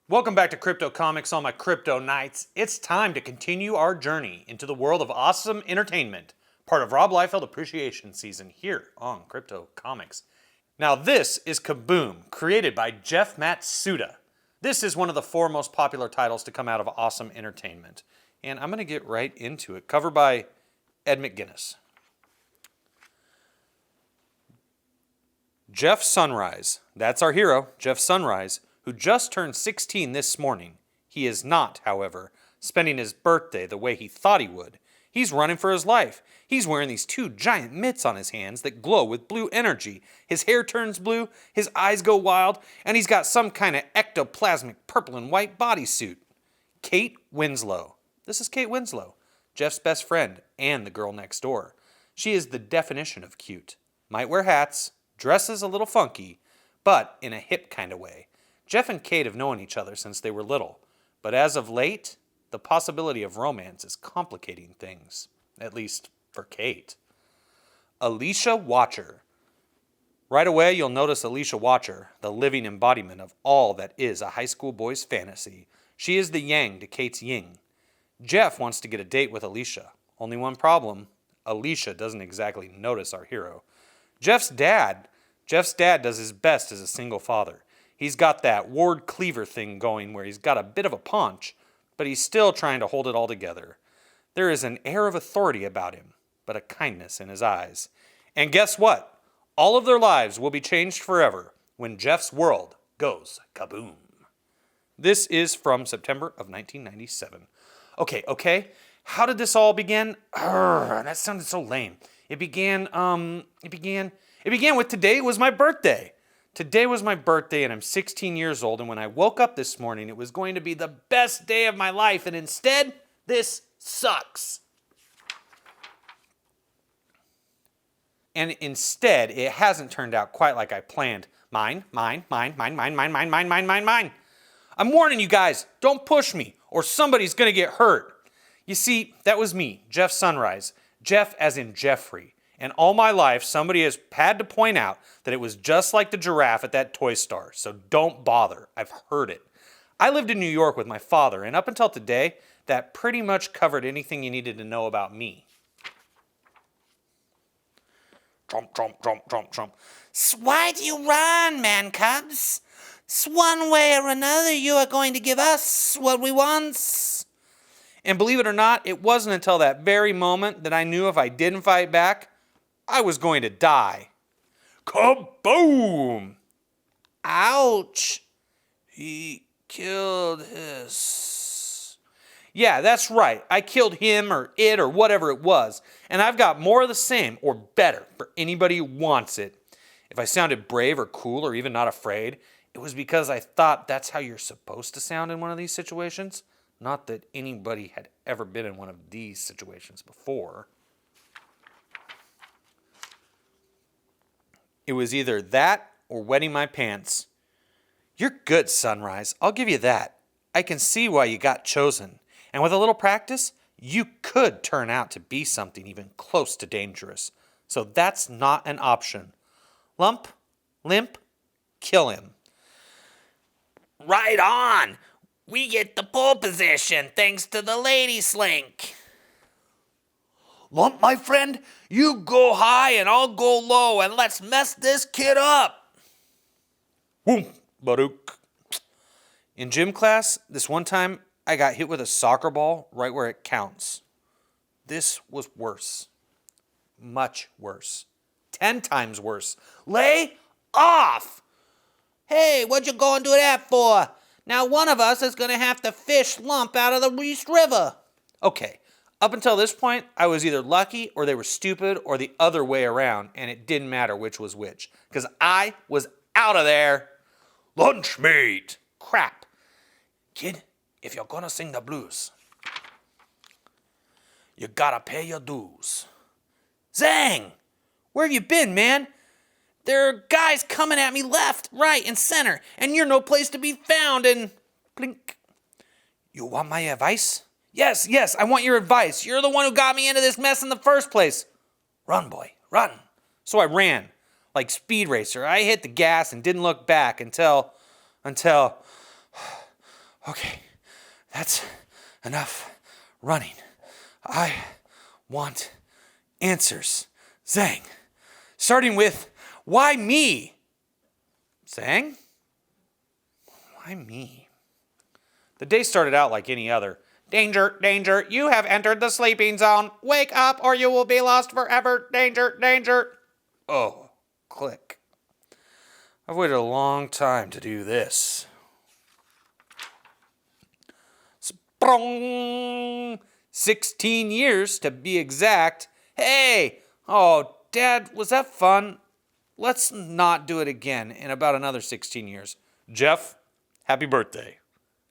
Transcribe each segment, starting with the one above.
Welcome back to Crypto Comics on my Crypto Nights. It's time to continue our journey into the world of awesome entertainment, part of Rob Liefeld Appreciation Season here on Crypto Comics. Now this is Kaboom, created by Geoff Matsuda. This is one of the 4 most popular titles to come out of awesome entertainment. And I'm going to get right into it. Cover by Ed McGuinness. Geoff Sunrise, that's our hero, Geoff Sunrise, who just turned 16 this morning. He is not, however, spending his birthday the way he thought he would. He's running for his life. He's wearing these 2 giant mitts on his hands that glow with blue energy. His hair turns blue, his eyes go wild, and he's got some kind of ectoplasmic purple and white bodysuit. Kate Winslow. This is Kate Winslow, Geoff's best friend and the girl next door. She is the definition of cute. Might wear hats, dresses a little funky, but in a hip kind of way. Geoff and Kate have known each other since they were little, but as of late, the possibility of romance is complicating things, at least for Kate. Alecia Watcher. Right away, you'll notice Alecia Watcher, the living embodiment of all that is a high school boy's fantasy. She is the yang to Kate's yin. Geoff wants to get a date with Alecia. Only one problem, Alecia doesn't exactly notice our hero. Geoff's dad does his best as a single father. He's got that Ward Cleaver thing going where he's got a bit of a paunch, but he's still trying to hold it all together. There is an air of authority about him, but a kindness in his eyes. And guess what? All of their lives will be changed forever when Geoff's world goes kaboom. This is from September of 1997. Okay. How did this all begin? That sounded so lame. It began with today was my birthday. Today was my birthday and I'm 16 years old, and when I woke up this morning, it was going to be the best day of my life, and instead, this sucks. And instead, it hasn't turned out quite like I planned. Mine. I'm warning you guys, don't push me, or somebody's gonna get hurt. You see, that was me, Geoff Sunrise. Geoff as in Jeffrey. And all my life, somebody has had to point out that it was just like the giraffe at that toy store, so don't bother. I've heard it. I lived in New York with my father, and up until today, that pretty much covered anything you needed to know about me. Trump. Why do you run, man cubs? One way or another, you are going to give us what we want. And believe it or not, it wasn't until that very moment that I knew if I didn't fight back, I was going to die. Kaboom! Ouch. He killed his... Yeah, that's right. I killed him or it or whatever it was. And I've got more of the same or better for anybody who wants it. If I sounded brave or cool or even not afraid, it was because I thought that's how you're supposed to sound in one of these situations. Not that anybody had ever been in one of these situations before. It was either that or wetting my pants. You're good, Sunrise. I'll give you that. I can see why you got chosen. And with a little practice, you could turn out to be something even close to dangerous. So that's not an option. Limp, kill him. Right on. We get the pole position thanks to the lady slink. Lump, my friend, you go high and I'll go low, and let's mess this kid up. Boom, Baruch. In gym class, this one time, I got hit with a soccer ball right where it counts. This was worse. Much worse. 10 times worse. Lay off! Hey, what'd you go and do that for? Now one of us is going to have to fish Lump out of the East River. Okay, up until this point, I was either lucky or they were stupid or the other way around, and it didn't matter which was which, because I was out of there. Lunch meat. Crap. Kid, if you're gonna sing the blues, you gotta pay your dues. Zang! Where have you been, man? There are guys coming at me left, right, and center, and you're no place to be found, and... Blink. You want my advice? Yes, I want your advice. You're the one who got me into this mess in the first place. Run, boy, run. So I ran, like Speed Racer. I hit the gas and didn't look back until Okay, that's enough running. I want answers. Zhang. Starting with, why me? Zhang? Why me? The day started out like any other. Danger, danger, you have entered the sleeping zone. Wake up or you will be lost forever. Danger, danger. Oh, click. I've waited a long time to do this. Sprung! 16 years to be exact. Hey! Oh, Dad, was that fun? Let's not do it again in about another 16 years. Jeff, happy birthday.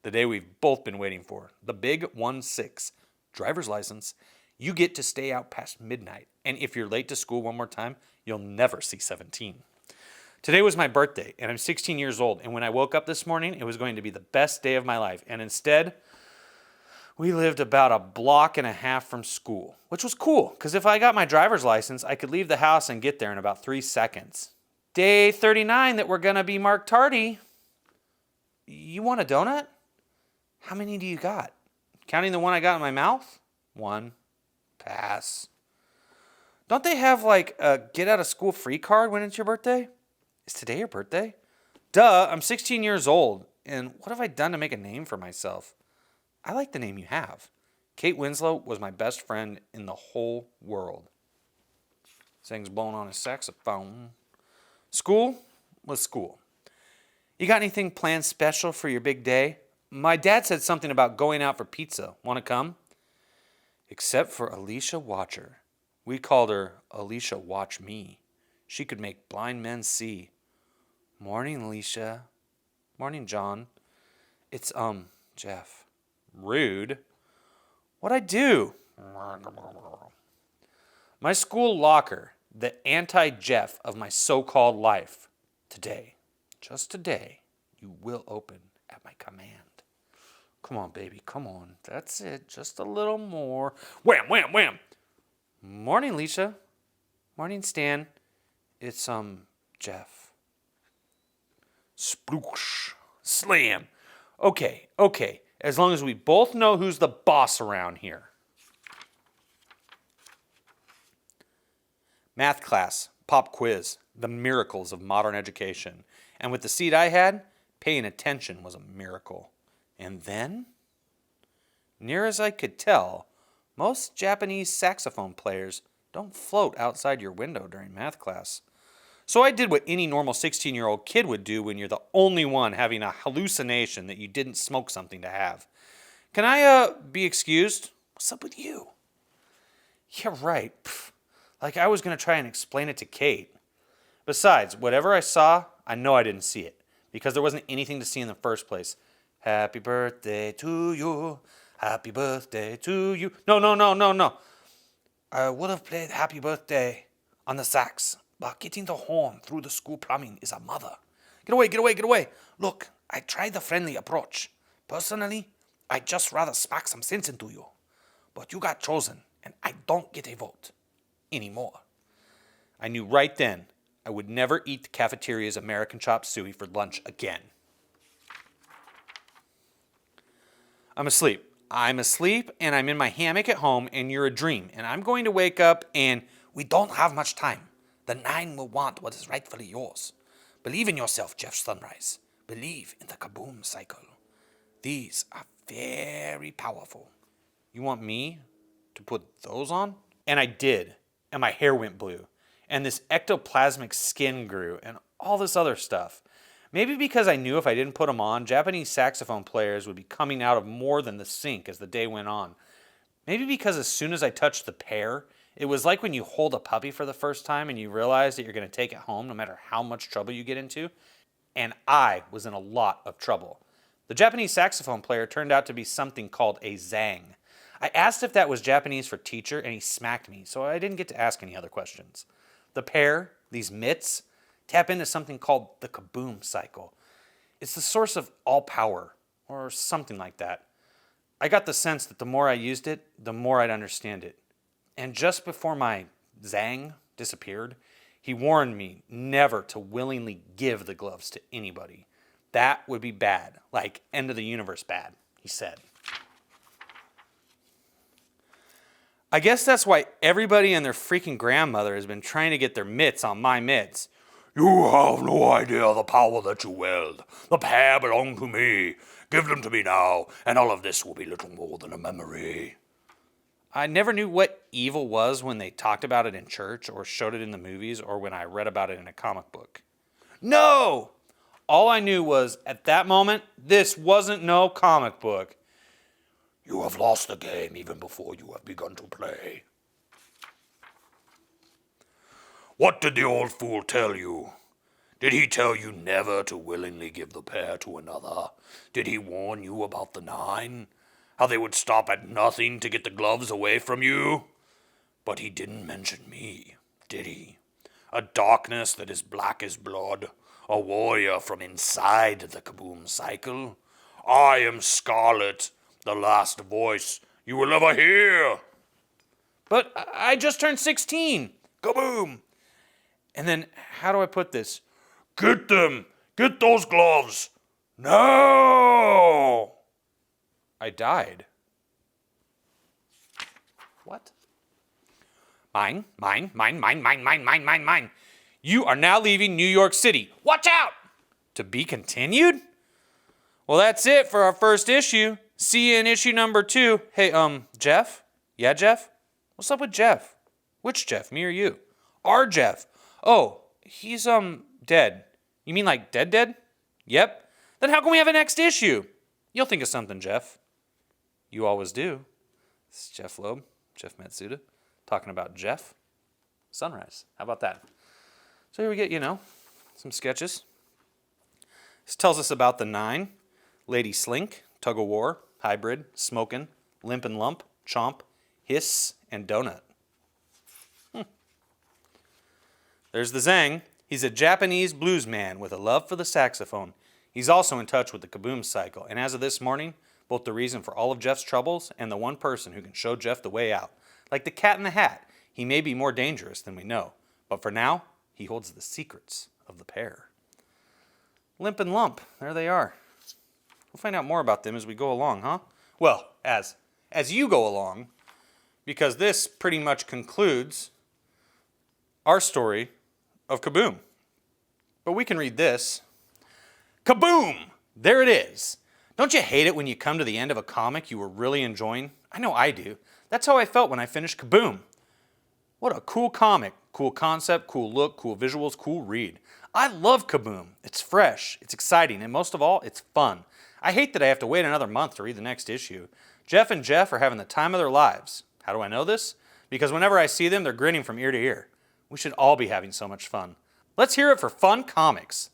The day we've both been waiting for. The big 1-6. Driver's license. You get to stay out past midnight. And if you're late to school one more time, you'll never see 17. Today was my birthday, and I'm 16 years old. And when I woke up this morning, it was going to be the best day of my life. And instead, we lived about a block and a half from school, which was cool, because if I got my driver's license, I could leave the house and get there in about 3 seconds. Day 39 that we're going to be marked tardy. You want a donut? How many do you got? Counting the one I got in my mouth? 1. Pass. Don't they have like a get out of school free card when it's your birthday? Is today your birthday? Duh, I'm 16 years old. And what have I done to make a name for myself? I like the name you have. Kate Winslow was my best friend in the whole world. Zhang's blowing on his saxophone. School was school. You got anything planned special for your big day? My dad said something about going out for pizza. Want to come? Except for Alecia Watcher. We called her Alecia Watch Me. She could make blind men see. Morning, Alecia. Morning, John. It's, Jeff. Rude. What'd I do? My school locker, the anti-Jeff of my so-called life. Today, just today, you will open at my command. Come on, baby, come on. That's it, just a little more. Wham, wham, wham. Morning, Alicia. Morning, Stan. It's, Jeff. Sploosh. Slam. Okay. As long as we both know who's the boss around here. Math class, pop quiz, the miracles of modern education. And with the seat I had, paying attention was a miracle. And then, near as I could tell, most Japanese saxophone players don't float outside your window during math class. So I did what any normal 16-year-old kid would do when you're the only one having a hallucination that you didn't smoke something to have. Can I, be excused? What's up with you? Yeah, right. Like I was going to try and explain it to Kate. Besides, whatever I saw, I know I didn't see it, because there wasn't anything to see in the first place. Happy birthday to you. Happy birthday to you. No. I would have played Happy Birthday on the sax, but getting the horn through the school plumbing is a mother. Get away. Look, I tried the friendly approach. Personally, I'd just rather smack some sense into you. But you got chosen, and I don't get a vote. Anymore. I knew right then I would never eat the cafeteria's American chop suey for lunch again. I'm asleep, and I'm in my hammock at home, and you're a dream, and I'm going to wake up, and we don't have much time. The 9 will want what is rightfully yours. Believe in yourself, Geoff Sunrise. Believe in the Kaboom Cycle. These are very powerful. You want me to put those on? And I did, and my hair went blue, and this ectoplasmic skin grew, and all this other stuff. Maybe because I knew if I didn't put them on, Japanese saxophone players would be coming out of more than the sink as the day went on. Maybe because as soon as I touched the pear, it was like when you hold a puppy for the first time and you realize that you're going to take it home no matter how much trouble you get into. And I was in a lot of trouble. The Japanese saxophone player turned out to be something called a zang. I asked if that was Japanese for teacher, and he smacked me, so I didn't get to ask any other questions. The pear, these mitts, tap into something called the Kaboom Cycle. It's the source of all power, or something like that. I got the sense that the more I used it, the more I'd understand it. And just before my zang disappeared, he warned me never to willingly give the gloves to anybody. That would be bad. Like, end of the universe bad, he said. I guess that's why everybody and their freaking grandmother has been trying to get their mitts on my mitts. You have no idea the power that you wield. The pair belong to me. Give them to me now, and all of this will be little more than a memory. I never knew what evil was when they talked about it in church or showed it in the movies or when I read about it in a comic book. No! All I knew was, at that moment, this wasn't no comic book. You have lost the game even before you have begun to play. What did the old fool tell you? Did he tell you never to willingly give the pair to another? Did he warn you about the 9? How they would stop at nothing to get the gloves away from you? But he didn't mention me, did he? A darkness that is black as blood. A warrior from inside the Kaboom Cycle. I am Scarlet, the last voice you will ever hear. But I just turned 16. Kaboom! And then, how do I put this? Get them! Get those gloves! Now! I died. What? Mine. You are now leaving New York City. Watch out! To be continued? Well, that's it for our first issue. See you in issue number 2. Hey, Jeff? Yeah, Jeff? What's up with Jeff? Which Jeff, me or you? Our Jeff. Oh, he's, dead. You mean like dead? Yep. Then how can we have a next issue? You'll think of something, Jeff. You always do. This is Jeph Loeb, Jeff Matsuda, talking about Geoff Sunrise. How about that? So here we get, some sketches. This tells us about the 9, Lady Slink, Tug of War, Hybrid, Smokin', Limp and Lump, Chomp, Hiss, and Donut. There's the Zang. He's a Japanese blues man with a love for the saxophone. He's also in touch with the Kaboom Cycle, and as of this morning, both the reason for all of Jeff's troubles and the one person who can show Jeff the way out. Like the cat in the hat, he may be more dangerous than we know, but for now, he holds the secrets of the pair. Limp and Lump, there they are. We'll find out more about them as we go along, huh? Well, as you go along, because this pretty much concludes our story of Kaboom. But we can read this. Kaboom! There it is. Don't you hate it when you come to the end of a comic you were really enjoying? I know I do. That's how I felt when I finished Kaboom. What a cool comic. Cool concept, cool look, cool visuals, cool read. I love Kaboom. It's fresh, it's exciting, and most of all, it's fun. I hate that I have to wait another month to read the next issue. Jeff and Jeff are having the time of their lives. How do I know this? Because whenever I see them, they're grinning from ear to ear. We should all be having so much fun. Let's hear it for Fun Comics.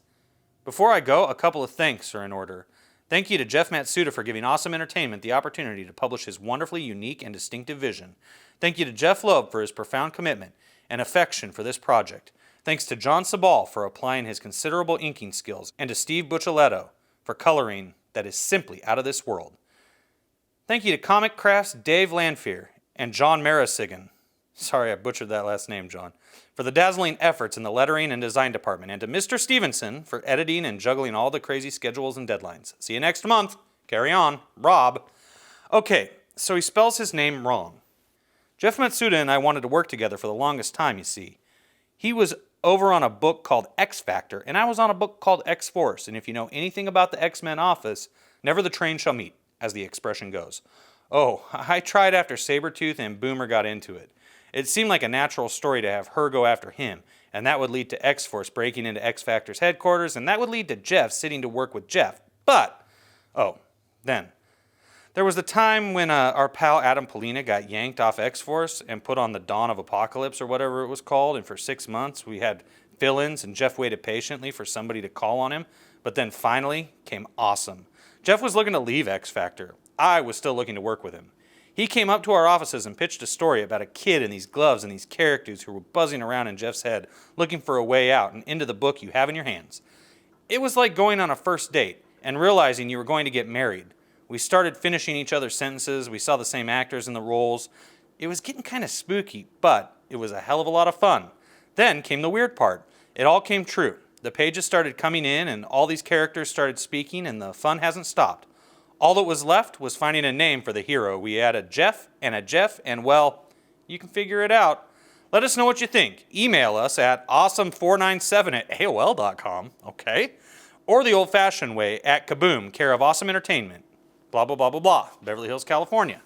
Before I go, a couple of thanks are in order. Thank you to Jeff Matsuda for giving Awesome Entertainment the opportunity to publish his wonderfully unique and distinctive vision. Thank you to Jeph Loeb for his profound commitment and affection for this project. Thanks to John Sabal for applying his considerable inking skills, and to Steve Bucceletto for coloring that is simply out of this world. Thank you to Comic Crafts' Dave Lanfear and John Marasigan. Sorry I butchered that last name, John. For the dazzling efforts in the lettering and design department, and to Mr. Stevenson for editing and juggling all the crazy schedules and deadlines. See you next month. Carry on. Rob. Okay, so he spells his name wrong. Jeff Matsuda and I wanted to work together for the longest time, you see. He was over on a book called X Factor, and I was on a book called X Force, and if you know anything about the X-Men office, never the train shall meet, as the expression goes. Oh, I tried after Sabretooth and Boomer got into it. It seemed like a natural story to have her go after him, and that would lead to X-Force breaking into X-Factor's headquarters, and that would lead to Jeff sitting to work with Jeff. But, then, there was the time when our pal Adam Polina got yanked off X-Force and put on the Dawn of Apocalypse or whatever it was called, and for 6 months we had fill-ins, and Jeff waited patiently for somebody to call on him, but then finally came Awesome. Jeff was looking to leave X-Factor. I was still looking to work with him. He came up to our offices and pitched a story about a kid in these gloves and these characters who were buzzing around in Jeff's head, looking for a way out and into the book you have in your hands. It was like going on a first date and realizing you were going to get married. We started finishing each other's sentences. We saw the same actors in the roles. It was getting kind of spooky, but it was a hell of a lot of fun. Then came the weird part. It all came true. The pages started coming in and all these characters started speaking and the fun hasn't stopped. All that was left was finding a name for the hero. We had a Geoff and well, you can figure it out. Let us know what you think. Email us at awesome497@aol.com, okay? Or the old-fashioned way at Kaboom, care of Awesome Entertainment, blah, blah, blah, blah, blah, Beverly Hills, California.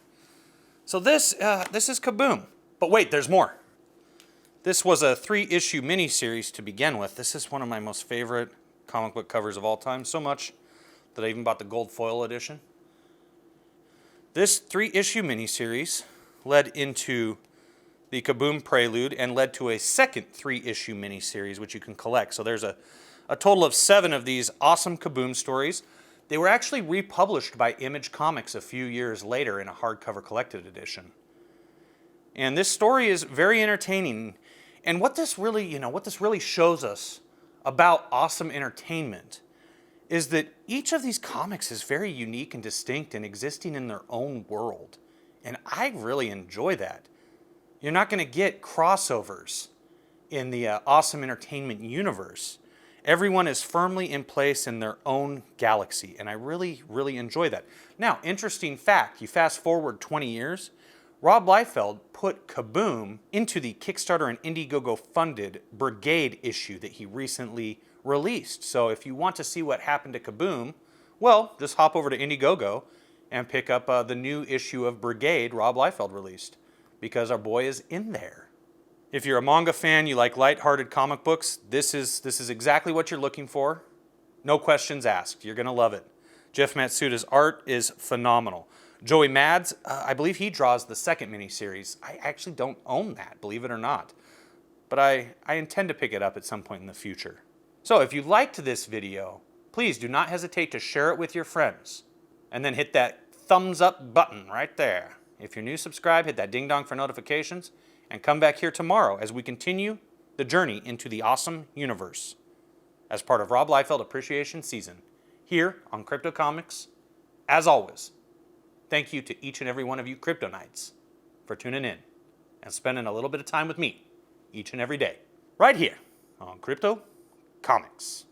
So this is Kaboom. But wait, there's more. This was a 3-issue miniseries to begin with. This is one of my most favorite comic book covers of all time, so much that I even bought the gold foil edition. This 3-issue miniseries led into the Kaboom Prelude and led to a second 3-issue miniseries, which you can collect. So there's a total of 7 of these awesome Kaboom stories. They were actually republished by Image Comics a few years later in a hardcover collected edition. And this story is very entertaining. And what this really shows us about Awesome Entertainment is that each of these comics is very unique and distinct and existing in their own world. And I really enjoy that. You're not going to get crossovers in the Awesome Entertainment universe. Everyone is firmly in place in their own galaxy, and I really, really enjoy that. Now, interesting fact, you fast forward 20 years, Rob Liefeld put Kaboom into the Kickstarter and Indiegogo funded Brigade issue that he recently released. So if you want to see what happened to Kaboom, well, just hop over to Indiegogo and pick up the new issue of Brigade Rob Liefeld released, because our boy is in there. If you're a manga fan, you like lighthearted comic books, this is exactly what you're looking for. No questions asked. You're going to love it. Jeff Matsuda's art is phenomenal. Joey Mads, I believe he draws the second miniseries. I actually don't own that, believe it or not. But I intend to pick it up at some point in the future. So if you liked this video, please do not hesitate to share it with your friends. And then hit that thumbs up button right there. If you're new, subscribe, hit that ding dong for notifications, and come back here tomorrow as we continue the journey into the awesome universe as part of Rob Liefeld Appreciation Season here on Crypto Comics. As always, thank you to each and every one of you Kryptonites for tuning in and spending a little bit of time with me each and every day right here on Crypto Comics.